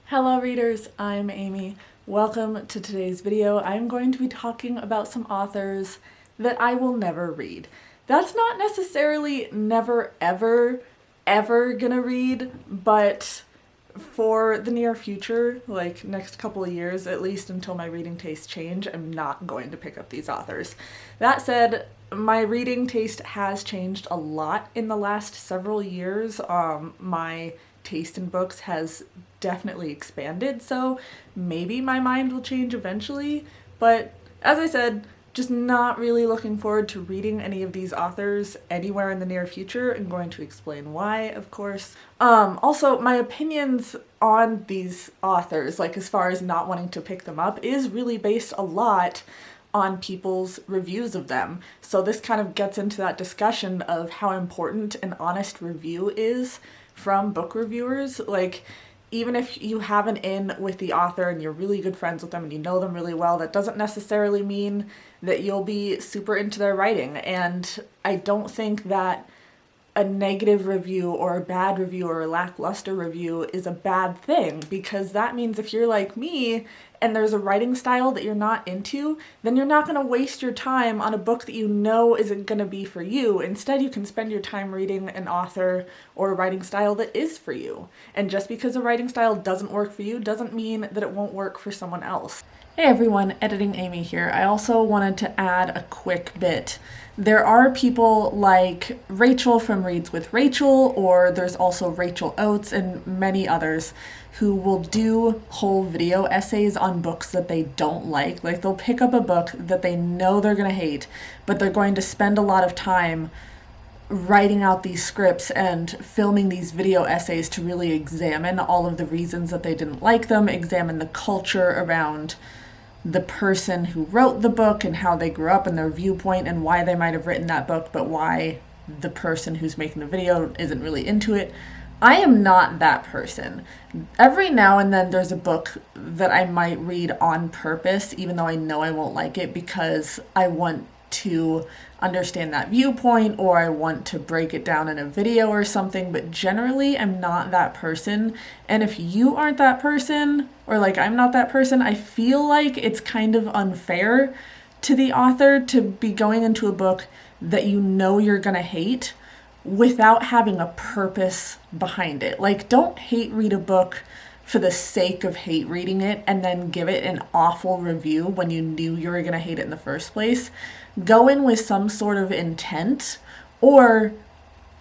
Hello readers, I'm Amy. Welcome to today's video. I'm going to be talking about some authors that I will never read. That's not necessarily never ever gonna read, but for the near future, like next couple of years, at least until my reading tastes change, I'm not going to pick up these authors. That said, my reading taste has changed a lot in the last several years. My taste in books has definitely expanded, so maybe my mind will change eventually, but as I said, just not really looking forward to reading any of these authors anywhere in the near future. I'm going to explain why, of course. Also, my opinions on these authors, like as far as not wanting to pick them up, is really based a lot on people's reviews of them. So this kind of gets into that discussion of how important an honest review is from book reviewers. Like, even if you have an in with the author and you're really good friends with them and you know them really well, that doesn't necessarily mean that you'll be super into their writing. And I don't think that a negative review or a bad review or a lackluster review is a bad thing, because that means if you're like me and there's a writing style that you're not into, then you're not going to waste your time on a book that you know isn't going to be for you. Instead, you can spend your time reading an author or a writing style that is for you. And just because a writing style doesn't work for you doesn't mean that it won't work for someone else. Hey everyone, Editing Amy here. I also wanted to add a quick bit. There are people like Rachel from Reads with Rachel, or there's also Rachel Oates and many others who will do whole video essays on books that they don't like. Like, they'll pick up a book that they know they're gonna hate, but they're going to spend a lot of time writing out these scripts and filming these video essays to really examine all of the reasons that they didn't like them, examine the culture around the person who wrote the book and how they grew up and their viewpoint and why they might have written that book, but why the person who's making the video isn't really into it. I am not that person. Every now and then there's a book that I might read on purpose, even though I know I won't like it, because I want to understand that viewpoint or I want to break it down in a video or something, but generally I'm not that person. And if you aren't that person, or like I'm not that person, I feel like it's kind of unfair to the author to be going into a book that you know you're gonna hate without having a purpose behind it. Like, don't hate read a book for the sake of hate reading it and then give it an awful review when you knew you were gonna hate it in the first place. Go in with some sort of intent, or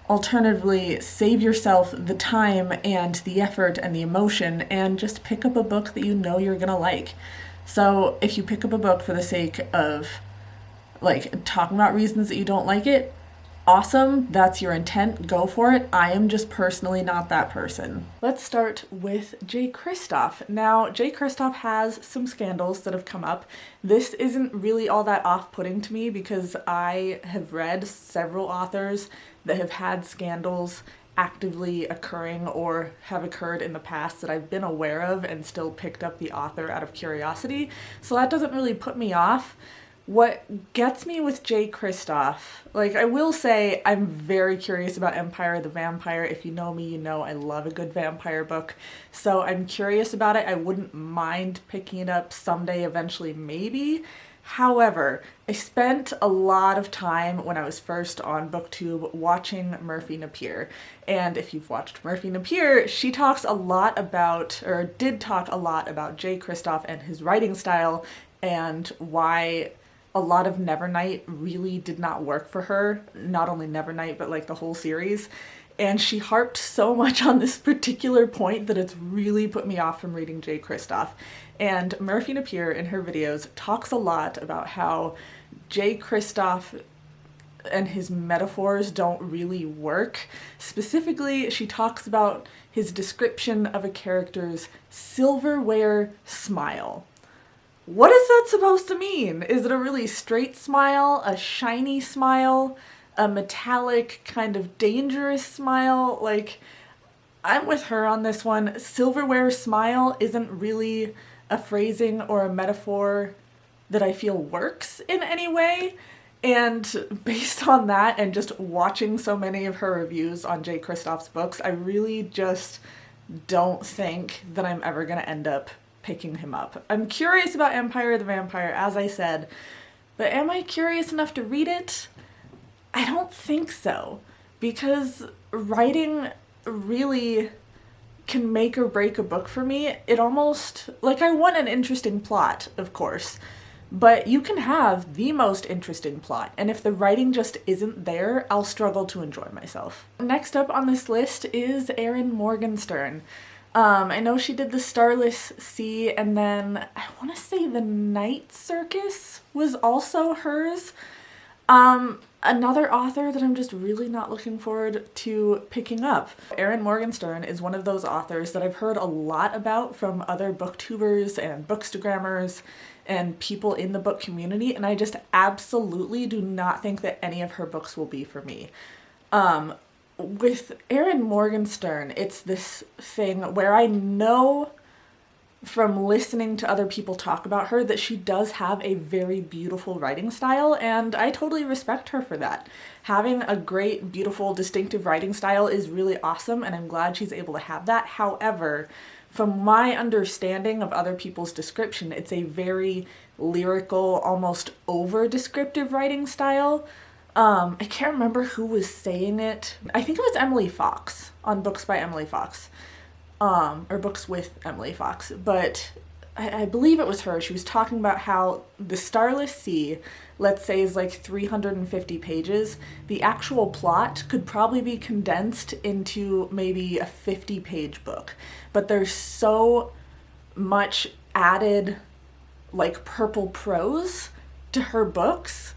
alternatively, save yourself the time and the effort and the emotion and just pick up a book that you know you're gonna like. So if you pick up a book for the sake of like talking about reasons that you don't like it, awesome, that's your intent, go for it. I am just personally not that person. Let's start with J. Kristoff. Now, J. Kristoff has some scandals that have come up. This isn't really all that off-putting to me because I have read several authors that have had scandals actively occurring or have occurred in the past that I've been aware of and still picked up the author out of curiosity. So that doesn't really put me off. What gets me with J. Kristoff, like, I will say I'm very curious about Empire the Vampire. If you know me, you know I love a good vampire book. So I'm curious about it. I wouldn't mind picking it up someday, eventually, maybe. However, I spent a lot of time when I was first on BookTube watching Murphy Napier. And if you've watched Murphy Napier, she talks a lot about, or did talk a lot about J. Kristoff and his writing style and why a lot of Nevernight really did not work for her. Not only Nevernight, but like the whole series. And she harped so much on this particular point that it's really put me off from reading J. Kristoff. And Murphy Napier in her videos talks a lot about how J. Kristoff and his metaphors don't really work. Specifically, she talks about his description of a character's silverware smile. What is that supposed to mean? Is it a really straight smile, a shiny smile, a metallic kind of dangerous smile? Like, I'm with her on this one. Silverware smile isn't really a phrasing or a metaphor that I feel works in any way. And based on that and just watching so many of her reviews on J. Kristoff's books, I really just don't think that I'm ever going to end up picking him up. I'm curious about Empire of the Vampire, as I said, but am I curious enough to read it? I don't think so, because writing really can make or break a book for me. It almost, like, I want an interesting plot, of course, but you can have the most interesting plot, and if the writing just isn't there, I'll struggle to enjoy myself. Next up on this list is Erin Morgenstern. I know she did The Starless Sea, and then I want to say The Night Circus was also hers. Another author that I'm just really not looking forward to picking up. Erin Morgenstern is one of those authors that I've heard a lot about from other booktubers and bookstagrammers and people in the book community, and I just absolutely do not think that any of her books will be for me. With Erin Morgenstern, it's this thing where I know from listening to other people talk about her that she does have a very beautiful writing style, and I totally respect her for that. Having a great, beautiful, distinctive writing style is really awesome, and I'm glad she's able to have that. However, from my understanding of other people's description, it's a very lyrical, almost over-descriptive writing style. I can't remember who was saying it. I think it was Emily Fox on Books by Emily Fox. Or Books with Emily Fox, but I believe it was her. She was talking about how The Starless Sea, let's say, is like 350 pages. The actual plot could probably be condensed into maybe a 50-page book, but there's so much added, like, purple prose to her books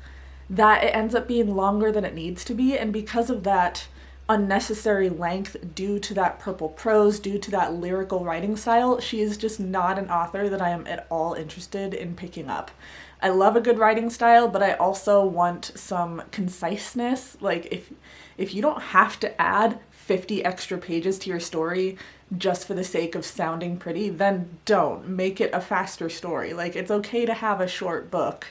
that it ends up being longer than it needs to be, and because of that unnecessary length due to that purple prose, due to that lyrical writing style, she is just not an author that I am at all interested in picking up. I love a good writing style, but I also want some conciseness. Like, if you don't have to add 50 extra pages to your story just for the sake of sounding pretty, then don't. Make it a faster story. Like, it's okay to have a short book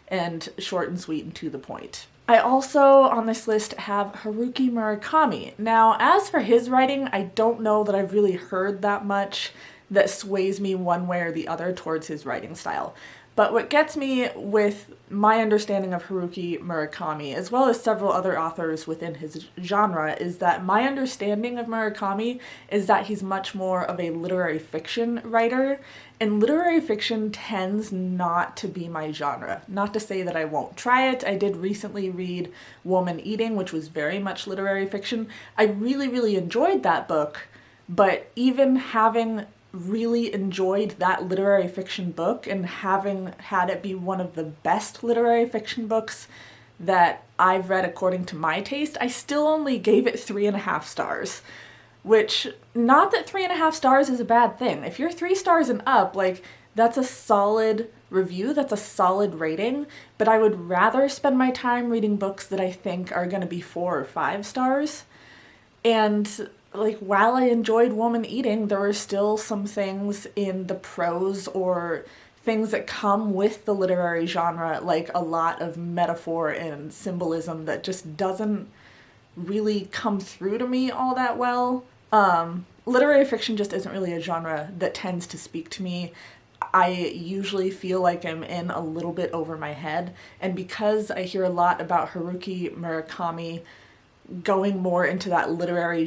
and short and sweet and to the point. I also, on this list, have Haruki Murakami. Now, as for his writing, I don't know that I've really heard that much that sways me one way or the other towards his writing style. But what gets me with my understanding of Haruki Murakami, as well as several other authors within his genre, is that my understanding of Murakami is that he's much more of a literary fiction writer, and literary fiction tends not to be my genre. Not to say that I won't try it. I did recently read Woman Eating, which was very much literary fiction. I really, really enjoyed that book, but even having really enjoyed that literary fiction book and having had it be one of the best literary fiction books that I've read according to my taste, I still only gave it 3.5 stars. Which, not that 3.5 stars is a bad thing. If you're 3 stars and up, like, that's a solid review, that's a solid rating, but I would rather spend my time reading books that I think are gonna be 4 or 5 stars. And like, while I enjoyed Woman Eating, there were still some things in the prose or things that come with the literary genre, like a lot of metaphor and symbolism that just doesn't really come through to me all that well. Literary fiction just isn't really a genre that tends to speak to me. I usually feel like I'm in a little bit over my head, and because I hear a lot about Haruki Murakami going more into that literary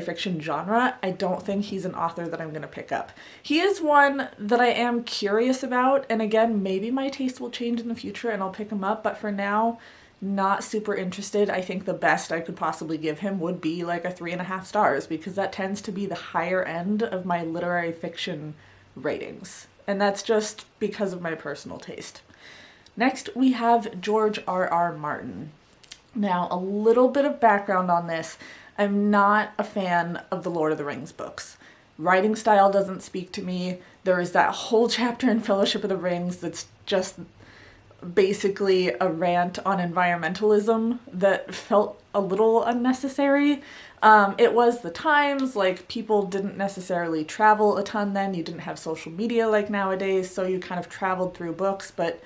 fiction genre, I don't think he's an author that I'm going to pick up. He is one that I am curious about, and again, maybe my taste will change in the future and I'll pick him up, but for now, not super interested. I think the best I could possibly give him would be like a 3.5 stars, because that tends to be the higher end of my literary fiction ratings, and that's just because of my personal taste. Next, we have George R.R. Martin. Now, a little bit of background on this. I'm not a fan of the Lord of the Rings books. Writing style doesn't speak to me. There is that whole chapter in Fellowship of the Rings that's just basically a rant on environmentalism that felt a little unnecessary. It was the times, like, people didn't necessarily travel a ton then. You didn't have social media like nowadays, so you kind of traveled through books, but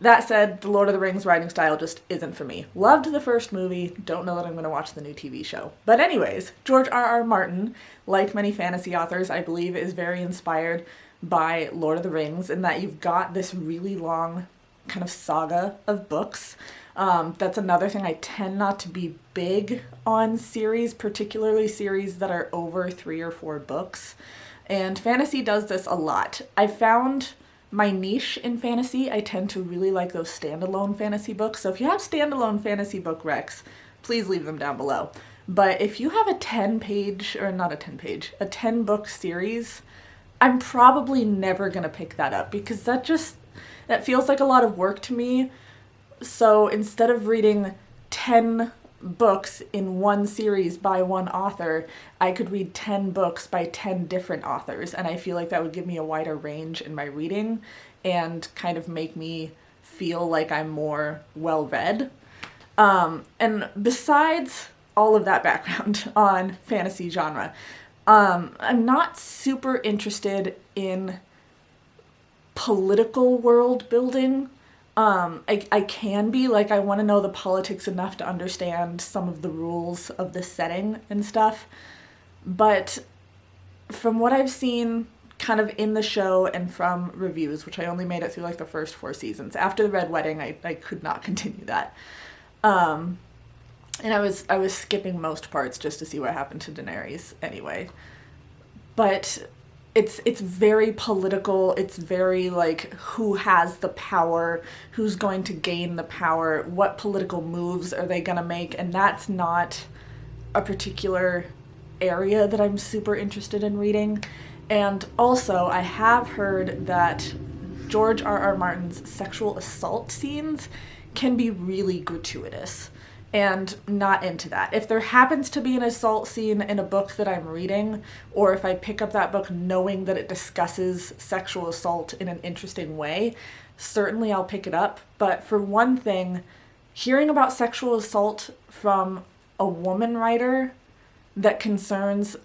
That said, the Lord of the Rings writing style just isn't for me. Loved the first movie, don't know that I'm going to watch the new TV show. But anyways, George R.R. Martin, like many fantasy authors, I believe is very inspired by Lord of the Rings in that you've got this really long kind of saga of books. That's another thing. I tend not to be big on series, particularly series that are over 3 or 4 books. And fantasy does this a lot. I found my niche in fantasy. I tend to really like those standalone fantasy books. So if you have standalone fantasy book recs, please leave them down below. But if you have a 10 book series, I'm probably never going to pick that up because that feels like a lot of work to me. So instead of reading 10 books in one series by one author, I could read 10 books by 10 different authors, and I feel like that would give me a wider range in my reading and kind of make me feel like I'm more well-read. And besides all of that background on fantasy genre, I'm not super interested in political world building. I can be, like, I want to know the politics enough to understand some of the rules of the setting and stuff. But from what I've seen kind of in the show and from reviews, which I only made it through like the first 4 seasons. After the Red Wedding, I could not continue that. And I was skipping most parts just to see what happened to Daenerys anyway. But it's very political. It's very like who has the power, who's going to gain the power, what political moves are they gonna make, and that's not a particular area that I'm super interested in reading. And also, I have heard that George R.R. Martin's sexual assault scenes can be really gratuitous, and not into that. If there happens to be an assault scene in a book that I'm reading, or if I pick up that book knowing that it discusses sexual assault in an interesting way, certainly I'll pick it up. But for one thing, hearing about sexual assault from a woman writer that concerns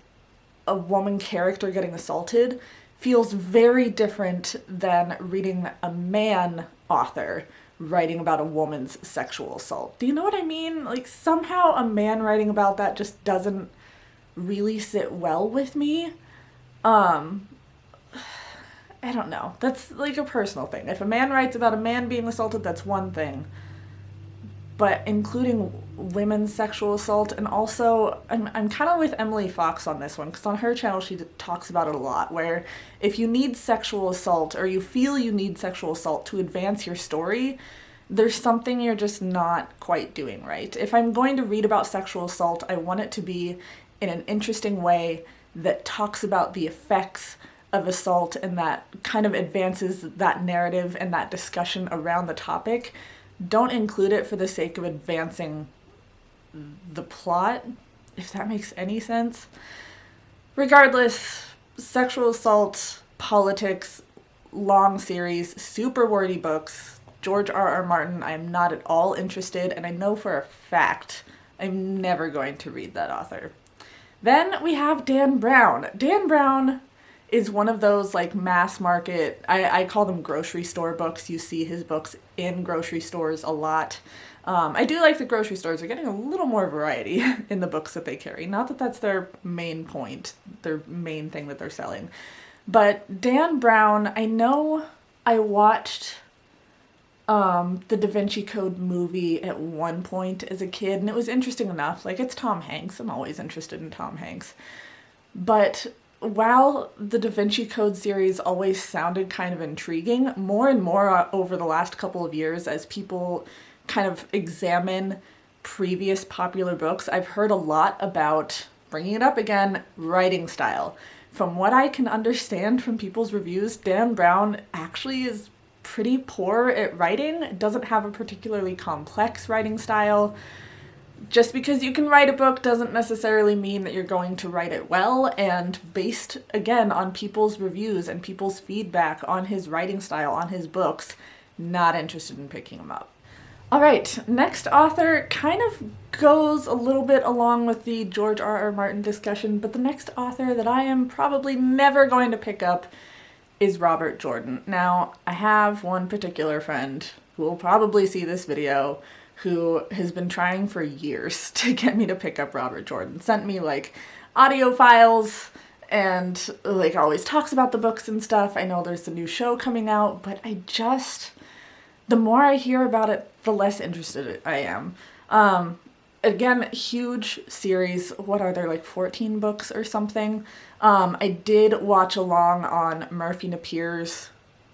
a woman character getting assaulted feels very different than reading a man author writing about a woman's sexual assault. Do you know what I mean? Like, somehow a man writing about that just doesn't really sit well with me. I don't know. That's like a personal thing. If a man writes about a man being assaulted, that's one thing. But including women's sexual assault, and also I'm kind of with Emily Fox on this one, because on her channel she talks about it a lot, where if you need sexual assault, or you feel you need sexual assault to advance your story, there's something you're just not quite doing right. If I'm going to read about sexual assault, I want it to be in an interesting way that talks about the effects of assault and that kind of advances that narrative and that discussion around the topic. Don't include it for the sake of advancing the plot, if that makes any sense. Regardless, sexual assault, politics, long series, super wordy books, George R.R. Martin, I am not at all interested, and I know for a fact I'm never going to read that author. Then we have Dan Brown. Dan Brown is one of those like mass market, I call them grocery store books. You see his books in grocery stores a lot. I do like the grocery stores are getting a little more variety in the books that they carry. Not that that's their main point, their main thing that they're selling. But Dan Brown, I know I watched the Da Vinci Code movie at one point as a kid, and it was interesting enough. Like, it's Tom Hanks. I'm always interested in Tom Hanks. But while the Da Vinci Code series always sounded kind of intriguing, more and more over the last couple of years, as people kind of examine previous popular books, I've heard a lot about, bringing it up again, writing style. From what I can understand from people's reviews, Dan Brown actually is pretty poor at writing. Doesn't have a particularly complex writing style. Just because you can write a book doesn't necessarily mean that you're going to write it well, and based, again, on people's reviews and people's feedback on his writing style, on his books, not interested in picking him up. Alright, next author kind of goes a little bit along with the George R.R. Martin discussion, but the next author that I am probably never going to pick up is Robert Jordan. Now, I have one particular friend who will probably see this video, who has been trying for years to get me to pick up Robert Jordan, sent me like audio files and like always talks about the books and stuff. I know there's a new show coming out, but the more I hear about it, the less interested I am. Again, huge series. What are there, like 14 books or something? I did watch along on Murphy Napier's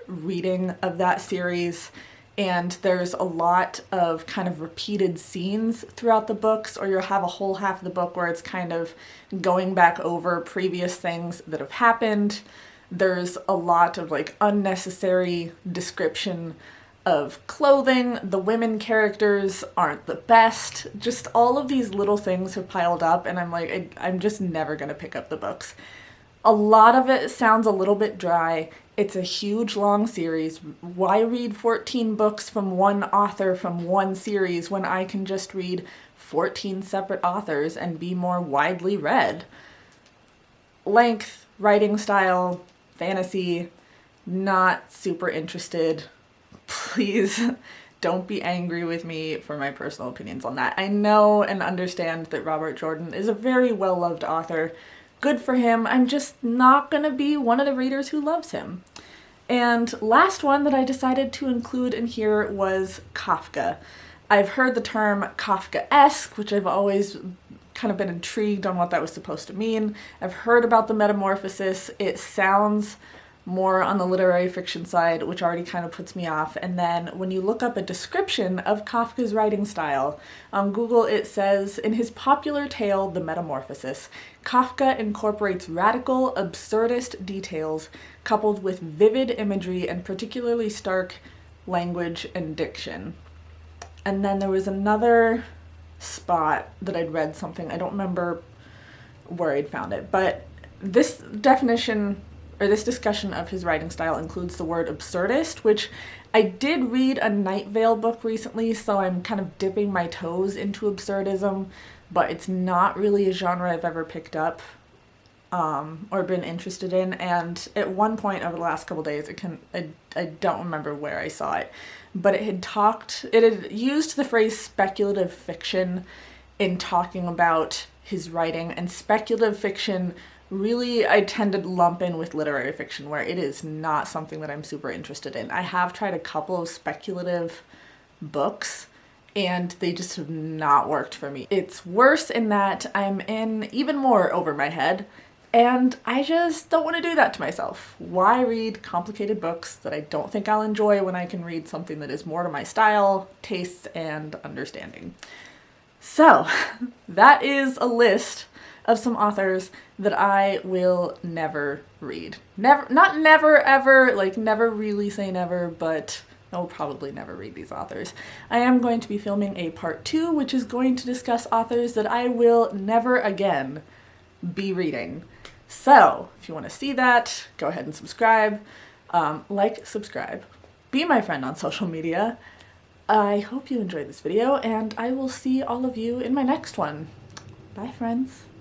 reading of that series, and there's a lot of kind of repeated scenes throughout the books, or you'll have a whole half of the book where it's kind of going back over previous things that have happened. There's a lot of like unnecessary description of clothing. The women characters aren't the best. Just all of these little things have piled up, and I'm like, I'm just never gonna pick up the books. A lot of it sounds a little bit dry. It's a huge long series. Why read 14 books from one author from one series when I can just read 14 separate authors and be more widely read? Length, writing style, fantasy, not super interested. Please don't be angry with me for my personal opinions on that. I know and understand that Robert Jordan is a very well-loved author. Good for him. I'm just not gonna be one of the readers who loves him. And last one that I decided to include in here was Kafka. I've heard the term Kafka-esque, which I've always kind of been intrigued on what that was supposed to mean. I've heard about the metamorphosis. It sounds more on the literary fiction side, which already kind of puts me off. And then when you look up a description of Kafka's writing style, on Google it says, in his popular tale, The Metamorphosis, Kafka incorporates radical, absurdist details coupled with vivid imagery and particularly stark language and diction. And then there was another spot that I'd read something, I don't remember where I'd found it, but this definition or this discussion of his writing style includes the word absurdist, which I did read a Night Vale book recently, so I'm kind of dipping my toes into absurdism, but it's not really a genre I've ever picked up or been interested in. And at one point over the last couple days, I don't remember where I saw it, but it had used the phrase speculative fiction in talking about his writing, and speculative fiction really I tend to lump in with literary fiction, where it is not something that I'm super interested in. I have tried a couple of speculative books and they just have not worked for me. It's worse in that I'm in even more over my head, and I just don't want to do that to myself. Why read complicated books that I don't think I'll enjoy when I can read something that is more to my style, tastes, and understanding? So that is a list of some authors that I will never read. Never, not never ever, like never really say never, but I will probably never read these authors. I am going to be filming a part 2, which is going to discuss authors that I will never again be reading. So if you want to see that, go ahead and subscribe, subscribe, be my friend on social media. I hope you enjoyed this video, and I will see all of you in my next one. Bye, friends.